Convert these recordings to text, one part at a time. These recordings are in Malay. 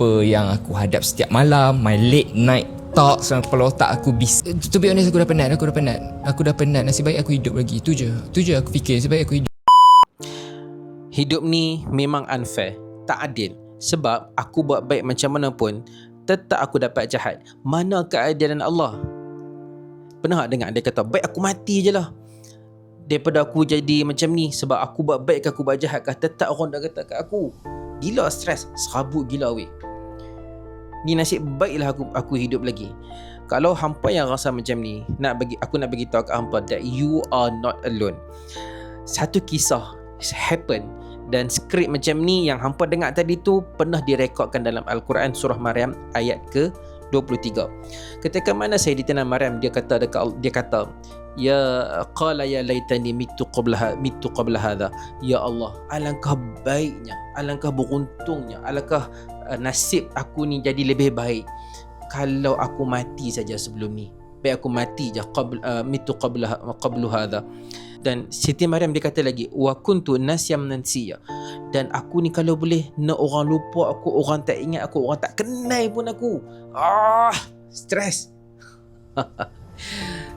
apa yang aku hadap setiap malam, my late night talks, kepala otak aku to be honest, aku dah penat. Nasib baik aku hidup lagi. Tu je aku fikir, nasib baik aku hidup. Hidup ni memang unfair, tak adil. Sebab aku buat baik macam mana pun, tetap aku dapat jahat. Mana keadilan Allah? Pernah tak dengar dia kata, baik aku mati je lah daripada aku jadi macam ni. Sebab aku buat baik ke aku buat jahat ke, tetap orang dah kata kat aku. Gila stres, serabut gila weh. Ni nasib baiklah aku hidup lagi. Kalau hampa yang rasa macam ni, aku nak bagi tahu kat hampa that you are not alone. Satu kisah happen, dan skrip macam ni yang hampa dengar tadi tu pernah direkodkan dalam Al-Quran surah Maryam ayat ke-23. Ketika mana Sayyidatina Maryam dia kata ya qala ya laitani mittu qabla hadha, ya Allah, alangkah baiknya, alangkah beruntungnya, alangkah nasib aku ni jadi lebih baik kalau aku mati saja sebelum ni. Baik aku mati je mittu qablu hadha. Dan Siti Maryam dia kata lagi, wa kuntu nasyam nansiya, dan aku ni kalau boleh nak orang lupa aku, orang tak ingat aku, orang tak kenal pun aku. Stres.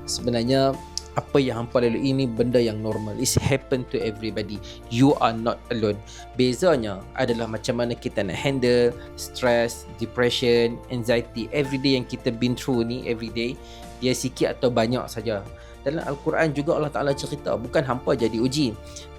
Sebenarnya apa yang hampa lalui ini benda yang normal. It's happen to everybody. You are not alone. Bezanya adalah macam mana kita nak handle stress, depression, anxiety everyday yang kita been through ni everyday. Dia sikit atau banyak saja. Dalam Al-Quran juga Allah Ta'ala cerita, bukan hampa jadi uji.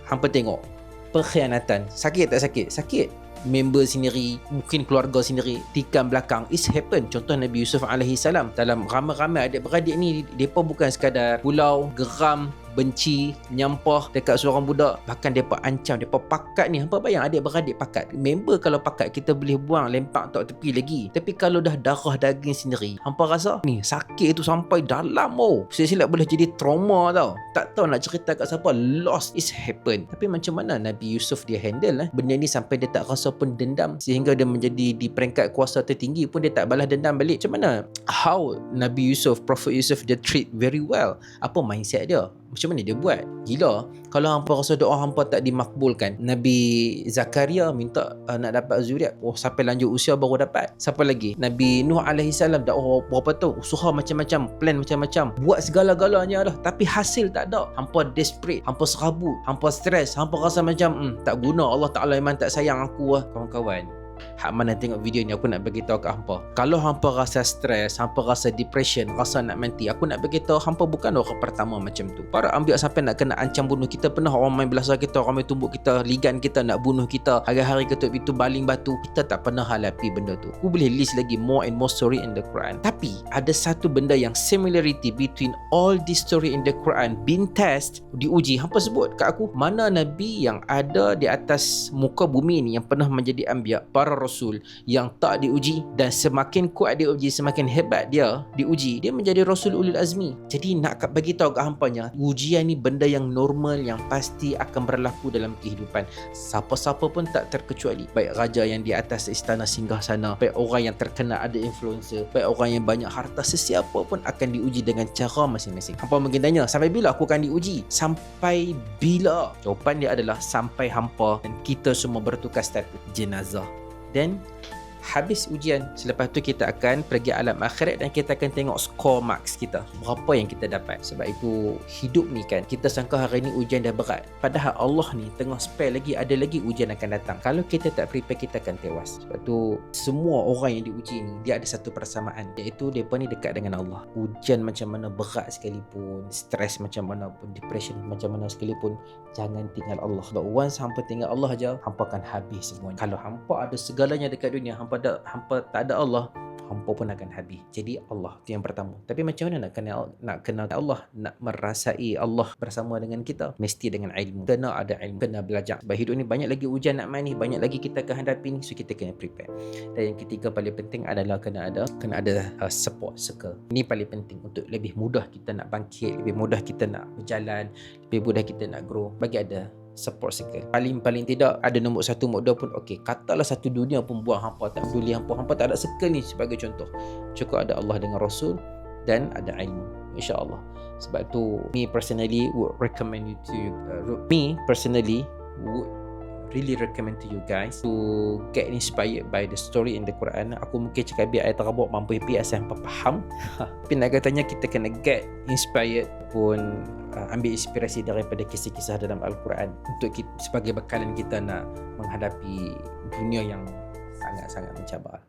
Hampa tengok perkhianatan, sakit tak sakit? Sakit. Member sendiri, mungkin keluarga sendiri tikam belakang, it's happen. Contoh Nabi Yusuf AS, dalam ramai-ramai adik-beradik ni, mereka bukan sekadar pulau, geram, benci, nyampah dekat seorang budak, bahkan mereka ancam, mereka pakat ni. Hampa bayang adik-beradik pakat. Member kalau pakat kita boleh buang, lempak tak tepi lagi. Tapi kalau dah darah daging sendiri, hampa rasa ni sakit tu sampai dalam. Silap-silap boleh jadi trauma tau. Tak tahu nak cerita kat siapa. Lost is happen. Tapi macam mana Nabi Yusuf dia handle benda ni sampai dia tak rasa pun dendam, sehingga dia menjadi di peringkat kuasa tertinggi pun dia tak balas dendam balik. Macam mana? How Nabi Yusuf, Prophet Yusuf, dia treat very well. Apa mindset dia? Macam mana dia buat? Gila. Kalau hampa rasa doa hampa tak dimakbulkan, Nabi Zakaria minta nak dapat zuriat, sampai lanjut usia baru dapat. Siapa lagi? Nabi Nuh AS dakwah berapa tahun, usaha macam-macam, plan macam-macam, buat segala-galanya dah, tapi hasil tak ada. Hampa desperate, hampa serabut, hampa stres, hampa rasa macam tak guna, Allah Ta'ala memang tak sayang aku. Kawan-kawan, hak mana tengok video ni, aku nak bagi tahu kat hampa, kalau hampa rasa stres, hampa rasa depression, rasa nak mati, aku nak bagi tahu hampa bukan orang pertama macam tu. Para ambil sampai nak kena ancam bunuh kita. Pernah orang main belasah kita, orang main tumbuk kita, ligan kita, nak bunuh kita, hari-hari ketuk itu baling batu. Kita tak pernah hadapi benda tu. Aku boleh list lagi more and more story in the Quran. Tapi ada satu benda yang similarity between all this story in the Quran been test, diuji. Hampa sebut kat aku, mana nabi yang ada di atas muka bumi ni yang pernah menjadi anbiya, para rasul, yang tak diuji. Dan semakin kuat dia uji, semakin hebat dia diuji, dia menjadi rasul ulul azmi. Jadi nak bagi tahu kat hampanya, ujian ni benda yang normal, yang pasti akan berlaku dalam kehidupan. Siapa-siapa pun tak terkecuali. Baik raja yang di atas istana singgasana, baik orang yang terkenal ada influencer, baik orang yang banyak harta, sesiapa pun akan diuji dengan cara masing-masing. Hampa mungkin tanya, sampai bila aku akan diuji? Sampai bila? Jawapan dia adalah sampai hampa dan kita semua bertukar status jenazah. Dan habis ujian, selepas tu kita akan pergi alam akhirat dan kita akan tengok score marks kita, berapa yang kita dapat. Sebab itu hidup ni kan, kita sangka hari ni ujian dah berat, padahal Allah ni tengah spare lagi, ada lagi ujian akan datang. Kalau kita tak prepare, kita akan tewas. Sebab tu semua orang yang diuji ni, dia ada satu persamaan, iaitu mereka ni dekat dengan Allah. Ujian macam mana berat sekalipun, stres macam mana pun, depression macam mana sekalipun, jangan tinggal Allah. Sebab once hampa tinggal Allah aja, hampa akan habis semuanya. Kalau hampa ada segalanya dekat dunia, hampa tak ada Allah, hampa pun akan habis. Jadi Allah itu yang pertama. Tapi macam mana nak kenal Allah, nak merasai Allah bersama dengan kita? Mesti dengan ilmu. Kena ada ilmu, kena belajar. Sebab hidup ni banyak lagi ujian nak main ni, banyak lagi kita akan hadapi ni, so kita kena prepare. Dan yang ketiga paling penting adalah kena ada support circle. Ini paling penting untuk lebih mudah kita nak bangkit, lebih mudah kita nak berjalan, lebih mudah kita nak grow. Bagi ada support circle. Paling tidak ada nombor 1, nombor 2 pun okey. Katalah satu dunia pun buang, hampa tak peduli, hampa tak ada circle ni sebagai contoh. Cukup ada Allah dengan Rasul dan ada ilmu, insya-Allah. Sebab tu me personally would recommend you to would really recommend to you guys to get inspired by the story in the Quran. Aku mungkin cakap biar ayat tersebut mampu happy asal hampa faham. Tapi nak katanya kita kena get inspired pun ambil inspirasi daripada kisah-kisah dalam Al-Quran untuk kita, sebagai bekalan kita nak menghadapi dunia yang sangat-sangat mencabar.